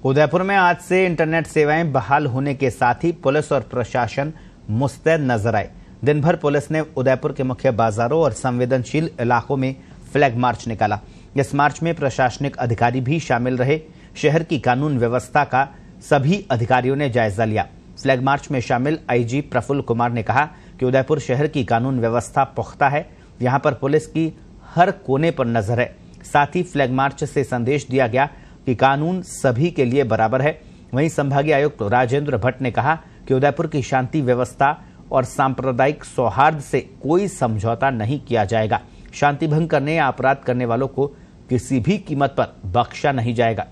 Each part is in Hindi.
उदयपुर में आज से इंटरनेट सेवाएं बहाल होने के साथ ही पुलिस और प्रशासन मुस्तैद नजर आए। दिन भर पुलिस ने उदयपुर के मुख्य बाजारों और संवेदनशील इलाकों में फ्लैग मार्च निकाला। इस मार्च में प्रशासनिक अधिकारी भी शामिल रहे। शहर की कानून व्यवस्था का सभी अधिकारियों ने जायजा लिया। फ्लैग मार्च में शामिल आईजी प्रफुल्ल कुमार ने कहा कि उदयपुर शहर की कानून व्यवस्था पुख्ता है, यहाँ पर पुलिस की हर कोने पर नजर है। साथ ही फ्लैग मार्च से संदेश दिया गया कि कानून सभी के लिए बराबर है। वहीं संभागीय आयुक्त राजेंद्र भट्ट ने कहा कि उदयपुर की शांति व्यवस्था और सांप्रदायिक सौहार्द से कोई समझौता नहीं किया जाएगा। शांति भंग करने या अपराध करने वालों को किसी भी कीमत पर बख्शा नहीं जाएगा।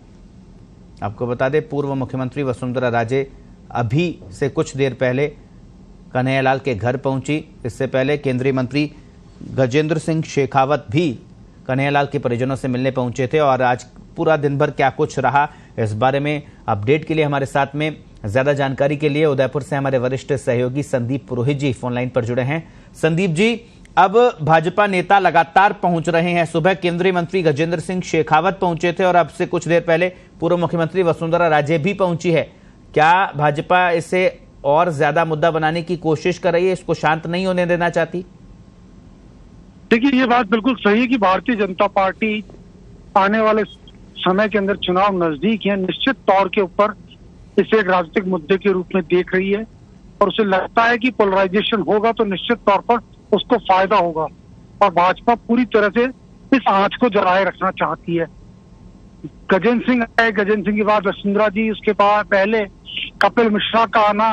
आपको बता दें, पूर्व मुख्यमंत्री वसुंधरा राजे अभी से कुछ देर पहले कन्हैयालाल के घर पहुंची। इससे पहले केंद्रीय मंत्री गजेंद्र सिंह शेखावत भी कन्हैयालाल के परिजनों से मिलने पहुंचे थे। और आज पूरा दिन भर क्या कुछ रहा, इस बारे में अपडेट के लिए हमारे साथ में ज्यादा जानकारी के लिए उदयपुर से हमारे वरिष्ठ सहयोगी संदीप पुरोहित जी फोन लाइन पर जुड़े हैं। संदीप जी, अब भाजपा नेता लगातार पहुंच रहे हैं। सुबह केंद्रीय मंत्री गजेंद्र सिंह शेखावत पहुंचे थे और अब से कुछ देर पहले पूर्व मुख्यमंत्री वसुंधरा राजे भी पहुंची है। क्या भाजपा इसे और ज्यादा मुद्दा बनाने की कोशिश कर रही है, इसको शांत नहीं होने देना चाहती? देखिए, ये बात बिल्कुल सही है कि भारतीय जनता पार्टी आने वाले समय के अंदर चुनाव नजदीक है, निश्चित तौर के ऊपर इसे एक राजनीतिक मुद्दे के रूप में देख रही है और उसे लगता है कि पोलराइजेशन होगा तो निश्चित तौर पर उसको फायदा होगा। और भाजपा पूरी तरह से इस आंच को जलाए रखना चाहती है। गजेंद्र सिंह आए, गजेंद्र सिंह के बाद वसुंधरा जी, उसके बाद पहले कपिल मिश्रा का आना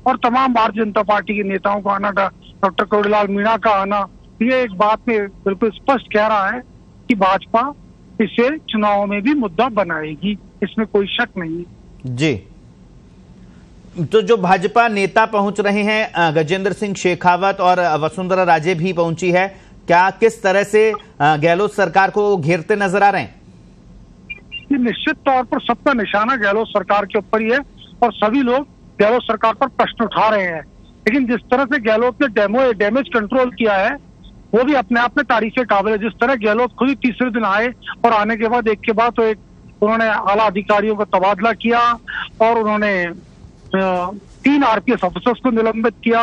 और तमाम भारतीय जनता पार्टी के नेताओं का आना, डॉक्टर कोड़ीलाल मीणा का आना, ये एक बात में बिल्कुल स्पष्ट कह रहा है कि भाजपा इसे चुनाव में भी मुद्दा बनाएगी, इसमें कोई शक नहीं है। जी, तो जो भाजपा नेता पहुंच रहे हैं, गजेंद्र सिंह शेखावत और वसुंधरा राजे भी पहुंची है, क्या किस तरह से गहलोत सरकार को घेरते नजर आ रहे हैं? निश्चित तौर पर सबका निशाना गहलोत सरकार के ऊपर ही है और सभी लोग गहलोत सरकार पर प्रश्न उठा रहे हैं। लेकिन जिस तरह से गहलोत ने डैमेज कंट्रोल किया है वो भी अपने आप में तारीफ काबिल है। जिस तरह गहलोत खुद ही तीसरे दिन आए और आने के बाद एक के बाद तो एक उन्होंने आला अधिकारियों का तबादला किया और उन्होंने 3 आरपीएस ऑफिसर्स को निलंबित किया,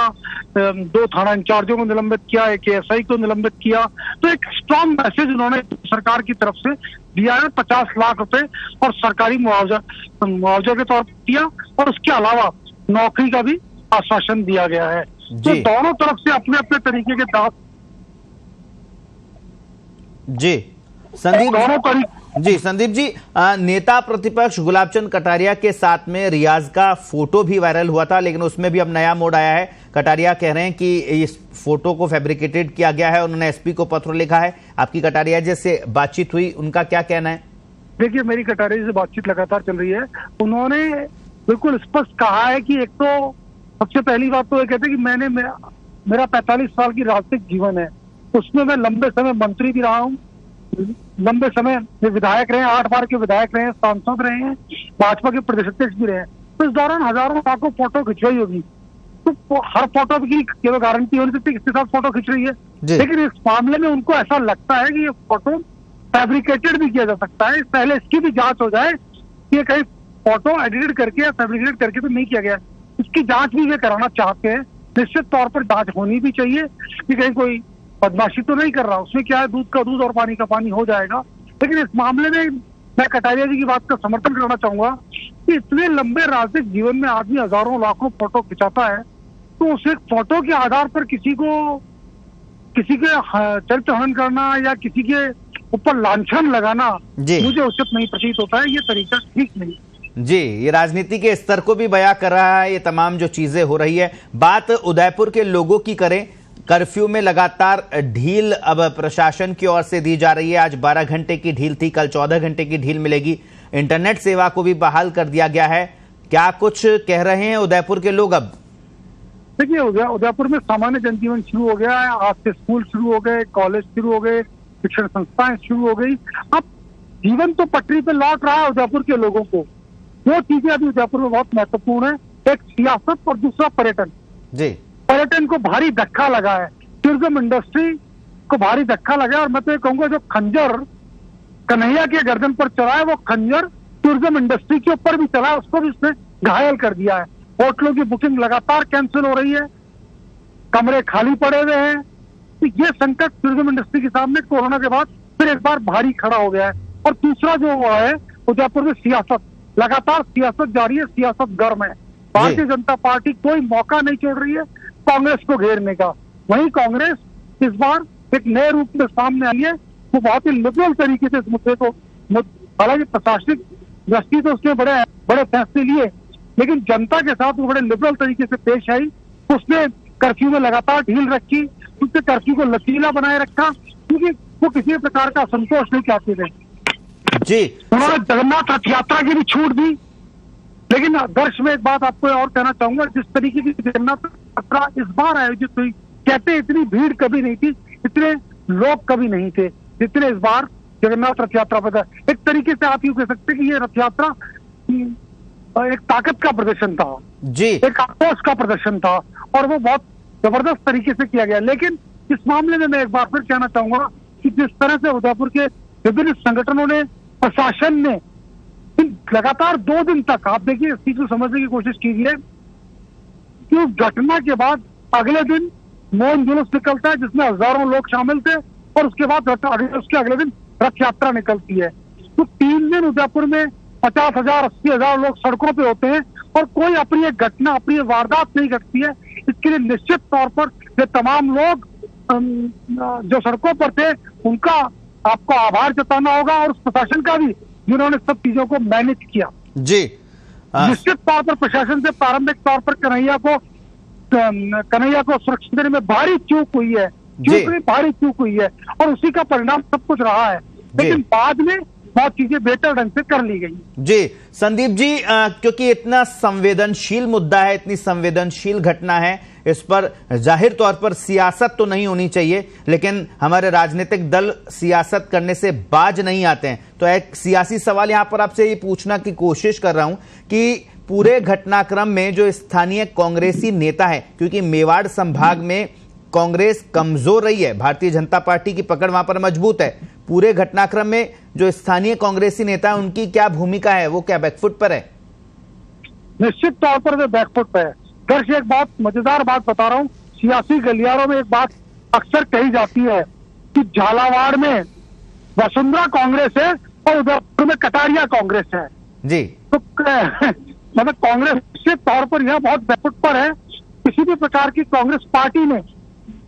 2 थाना इंचार्जों को निलंबित किया, एक एएसआई को निलंबित किया। तो एक स्ट्रॉन्ग मैसेज उन्होंने सरकार की तरफ से दिया है, 50 लाख रुपए और सरकारी मुआवजा के तौर पर दिया और उसके अलावा नौकरी का भी आश्वासन दिया गया है। तो दोनों तरफ से अपने अपने तरीके के दाव संदीप जी, नेता प्रतिपक्ष गुलाबचंद कटारिया के साथ में रियाज का फोटो भी वायरल हुआ था, लेकिन उसमें भी अब नया मोड़ आया है। कटारिया कह रहे हैं कि इस फोटो को फैब्रिकेटेड किया गया है। उन्होंने एसपी को पत्र लिखा है। आपकी कटारिया जी से बातचीत हुई, उनका क्या कहना है? देखिए, मेरी कटारिया जी से बातचीत लगातार चल रही है। उन्होंने बिल्कुल स्पष्ट कहा है कि एक तो सबसे पहली बात तो ये कहते हैं कि मेरा 45 साल की राजनीतिक जीवन है, उसमें मैं लंबे समय मंत्री भी रहा हूँ, लंबे समय विधायक रहे, 8 बार के विधायक रहे, सांसद रहे हैं, भाजपा के प्रदेश अध्यक्ष भी रहे। तो इस दौरान हजारों लाखों फोटो खिंचवाई होगी, तो हर फोटो की केवल गारंटी हो नहीं सकती किसके साथ फोटो खिंच रही है। लेकिन इस मामले में उनको ऐसा लगता है कि ये फोटो फैब्रिकेटेड भी किया जा सकता है। पहले इसकी भी जांच हो जाए कि कहीं फोटो एडिटेड करके या फैब्रिकेटेड करके तो नहीं किया गया, इसकी जांच भी वे कराना चाहते हैं। निश्चित तौर पर जांच होनी भी चाहिए कि कहीं कोई बदमाशी तो नहीं कर रहा, उसमें क्या है, दूध का दूध और पानी का पानी हो जाएगा। लेकिन इस मामले में मैं कटारिया जी की बात का समर्थन करना चाहूंगा कि इतने लंबे राजनीतिक जीवन में आदमी हजारों लाखों फोटो खिंचाता है, तो उस एक फोटो के आधार पर किसी के चरित्र हनन करना या किसी के ऊपर लांछन लगाना मुझे उचित नहीं प्रतीत होता है। ये तरीका ठीक नहीं। जी, ये राजनीति के स्तर को भी बयां कर रहा है। ये तमाम जो चीजें हो रही है, बात उदयपुर के लोगों की करें, कर्फ्यू में लगातार ढील अब प्रशासन की ओर से दी जा रही है। आज 12 घंटे की ढील थी, कल 14 घंटे की ढील मिलेगी। इंटरनेट सेवा को भी बहाल कर दिया गया है। क्या कुछ कह रहे हैं उदयपुर के लोग? अब देखिए, उदयपुर में सामान्य जनजीवन शुरू हो गया है। आज से स्कूल शुरू हो गए, कॉलेज शुरू हो गए, शिक्षण संस्थाएं शुरू हो गई। अब जीवन तो पटरी पे लौट रहा है उदयपुर के लोगों को। 2 चीजें अभी उदयपुर में बहुत महत्वपूर्ण है, एक सियासत और दूसरा पर्यटन। जी, पर्यटन को भारी धक्का लगा है, टूरिज्म इंडस्ट्री को भारी धक्का लगा है। और मैं तो ये कहूंगा, जो खंजर कन्हैया के गर्दन पर चढ़ा है वो खंजर टूरिज्म इंडस्ट्री के ऊपर भी चला, उसको भी उसने घायल कर दिया है। होटलों की बुकिंग लगातार कैंसिल हो रही है, कमरे खाली पड़े हुए हैं। तो ये संकट टूरिज्म इंडस्ट्री के सामने कोरोना के बाद फिर एक बार भारी खड़ा हो गया है। और दूसरा जो हुआ है, उदयपुर में सियासत, लगातार सियासत जारी है, सियासत गर्म है। भारतीय जनता पार्टी कोई मौका नहीं छोड़ रही है कांग्रेस को घेरने का। वहीं कांग्रेस इस बार एक नए रूप में सामने आई है, वो बहुत ही लिबरल तरीके से इस मुद्दे को, हालांकि प्रशासनिक दृष्टि तो उसने बड़े बड़े फैसले लिए, लेकिन जनता के साथ वो बड़े लिबरल तरीके से पेश आई। उसने कर्फ्यू में लगातार ढील रखी, उसने कर्फ्यू को लचीला बनाए रखा, क्योंकि वो किसी प्रकार का असंतोष नहीं चाहते थे जी। उन्होंने जगन्नाथ रथ यात्रा की भी छूट दी। लेकिन दर्श में एक बात आपको और कहना चाहूंगा, जिस तरीके की जगन्नाथ यात्रा इस बार आयोजित हुई, कहते इतनी भीड़ कभी नहीं थी, इतने लोग कभी नहीं थे जितने इस बार जगन्नाथ रथ यात्रा पर। एक तरीके से आप यूं कह सकते हैं कि ये रथ यात्रा एक ताकत का प्रदर्शन था जी, एक आक्रोश का प्रदर्शन था, और वो बहुत जबरदस्त तरीके से किया गया। लेकिन इस मामले में मैं एक बार फिर कहना चाहूंगा कि जिस तरह से उदयपुर के विभिन्न संगठनों ने, प्रशासन ने लगातार 2 दिन तक, आप देखिए इस चीज को समझने की कोशिश कीजिए कि उस घटना के बाद अगले दिन मौन जुलूस निकलता है जिसमें हजारों लोग शामिल थे, और उसके बाद उसके अगले दिन रथ यात्रा निकलती है। तो 3 दिन उदयपुर में 50,000 80,000 लोग सड़कों पे होते हैं, और कोई अप्रिय घटना, अप्रिय वारदात नहीं घटती है। इसके लिए निश्चित तौर पर ये तमाम लोग जो सड़कों पर थे उनका आपको आभार जताना होगा, और उस प्रशासन का भी जिन्होंने सब चीजों को मैनेज किया जी। निश्चित तौर पर प्रशासन से प्रारंभिक तौर पर कन्हैया को सुरक्षित देने में भारी चूक हुई है, भारी चूक हुई है, और उसी का परिणाम सब कुछ रहा है। लेकिन बाद में बहुत चीजें बेहतर ढंग से कर ली गई। जी संदीप जी, क्योंकि इतना संवेदनशील मुद्दा है, इतनी संवेदनशील घटना है, इस पर जाहिर तौर पर सियासत तो नहीं होनी चाहिए, लेकिन हमारे राजनीतिक दल सियासत करने से बाज नहीं आते हैं। तो एक सियासी सवाल यहां पर आपसे ये पूछना की कोशिश कर रहा हूं कि पूरे घटनाक्रम में जो स्थानीय कांग्रेसी नेता है, क्योंकि मेवाड़ संभाग में कांग्रेस कमजोर रही है, भारतीय जनता पार्टी की पकड़ वहां पर मजबूत है, पूरे घटनाक्रम में जो स्थानीय कांग्रेसी नेता है उनकी क्या भूमिका है, वो क्या बैकफुट पर है? निश्चित तौर पर वे बैकफुट पर है। दर्श एक बात, मजेदार बात बता रहा हूँ, सियासी गलियारों में एक बात अक्सर कही जाती है कि झालावाड़ में वसुंधरा कांग्रेस है और उदयपुर में कटारिया कांग्रेस है जी। तो मतलब कांग्रेस निश्चित तौर पर यह बहुत बैकफुट पर है। किसी भी प्रकार की कांग्रेस पार्टी ने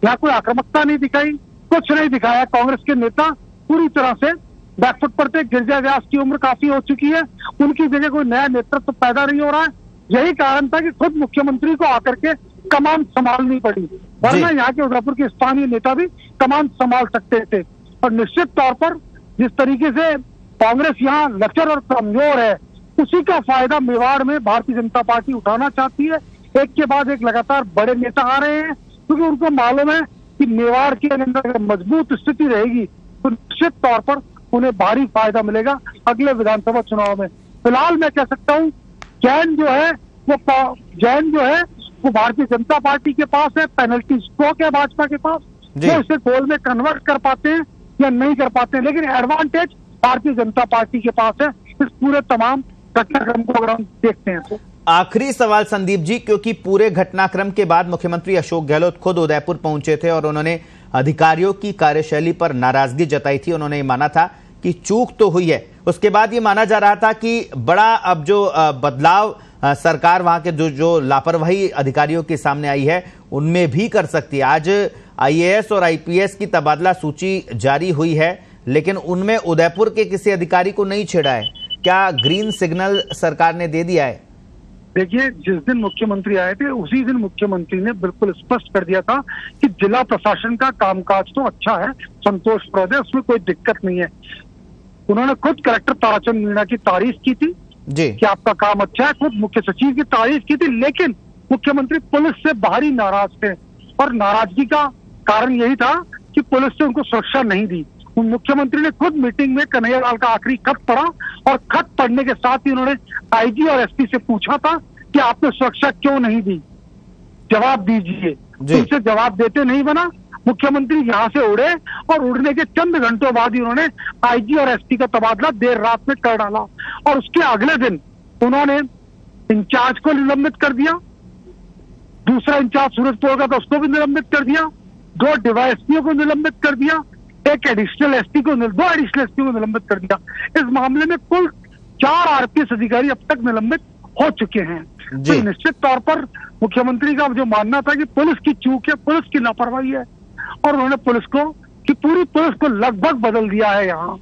यहाँ कोई आक्रामकता नहीं दिखाई, कुछ नहीं दिखाया। कांग्रेस के नेता पूरी तरह से बैकफुट पर थे। गिरिजा व्यास की उम्र काफी हो चुकी है, उनकी जगह कोई नया नेतृत्व पैदा नहीं हो रहा है। यही कारण था कि खुद मुख्यमंत्री को आकर के कमान संभालनी पड़ी, वरना यहाँ के उदयपुर के स्थानीय नेता भी कमान संभाल सकते थे। और निश्चित तौर पर जिस तरीके से कांग्रेस यहाँ लचर और कमजोर है, उसी का फायदा मेवाड़ में भारतीय जनता पार्टी उठाना चाहती है। एक के बाद एक लगातार बड़े नेता आ रहे हैं, क्योंकि उनको मालूम है कि मेवाड़ के अंदर अगर मजबूत स्थिति रहेगी तो निश्चित तौर पर उन्हें भारी फायदा मिलेगा अगले विधानसभा चुनाव में। फिलहाल मैं कह सकता हूँ जैन जो है वो भारतीय जनता पार्टी के पास है, पेनल्टी स्ट्रोक है भाजपा के पास, वो इसे गोल में कन्वर्ट कर पाते हैं या नहीं कर पाते हैं, लेकिन एडवांटेज भारतीय जनता पार्टी के पास है इस पूरे तमाम घटनाक्रम को अगर हम देखते हैं तो। आखिरी सवाल संदीप जी, क्योंकि पूरे घटनाक्रम के बाद मुख्यमंत्री अशोक गहलोत खुद उदयपुर पहुंचे थे और उन्होंने अधिकारियों की कार्यशैली पर नाराजगी जताई थी। उन्होंने माना था कि चूक तो हुई है। उसके बाद ये माना जा रहा था कि बड़ा अब जो बदलाव सरकार वहां के जो लापरवाही अधिकारियों के सामने आई है उनमें भी कर सकती है। आज IAS और IPS की तबादला सूची जारी हुई है, लेकिन उनमें उदयपुर के किसी अधिकारी को नहीं छेड़ा है। क्या ग्रीन सिग्नल सरकार ने दे दिया है? देखिए, जिस दिन मुख्यमंत्री आए थे उसी दिन मुख्यमंत्री ने बिल्कुल स्पष्ट कर दिया था कि जिला प्रशासन का कामकाज तो अच्छा है, संतोषप्रद है, उसमें कोई दिक्कत नहीं है। उन्होंने खुद कलेक्टर ताराचंद मीणा की तारीफ की थी जी कि आपका काम अच्छा है, खुद मुख्य सचिव की तारीफ की थी, लेकिन मुख्यमंत्री पुलिस से बाहरी नाराज थे और नाराजगी का कारण यही था कि पुलिस ने उनको सुरक्षा नहीं दी। मुख्यमंत्री ने खुद मीटिंग में कन्हैया लाल का आखिरी खत पढ़ा और खत पढ़ने के साथ ही उन्होंने IG और SP से पूछा था कि आपने सुरक्षा क्यों नहीं दी, जवाब दीजिए। उनसे जवाब देते नहीं बना। मुख्यमंत्री यहां से उड़े और उड़ने के चंद घंटों बाद ही उन्होंने आईजी और एसपी का तबादला देर रात में कर डाला और उसके अगले दिन उन्होंने इंचार्ज को निलंबित कर दिया, दूसरा इंचार्ज सूरजपुर का था उसको भी निलंबित कर दिया, 2 डीवाईएसपीओ को निलंबित कर दिया, दो एडिशनल एसपी को निलंबित कर दिया। इस मामले में कुल 4 आरपीएस अधिकारी अब तक निलंबित हो चुके हैं। तो निश्चित तौर पर मुख्यमंत्री का जो मानना था कि पुलिस की चूक है, पुलिस की लापरवाही है और उन्होंने पूरी पुलिस को लगभग बदल दिया है यहाँ।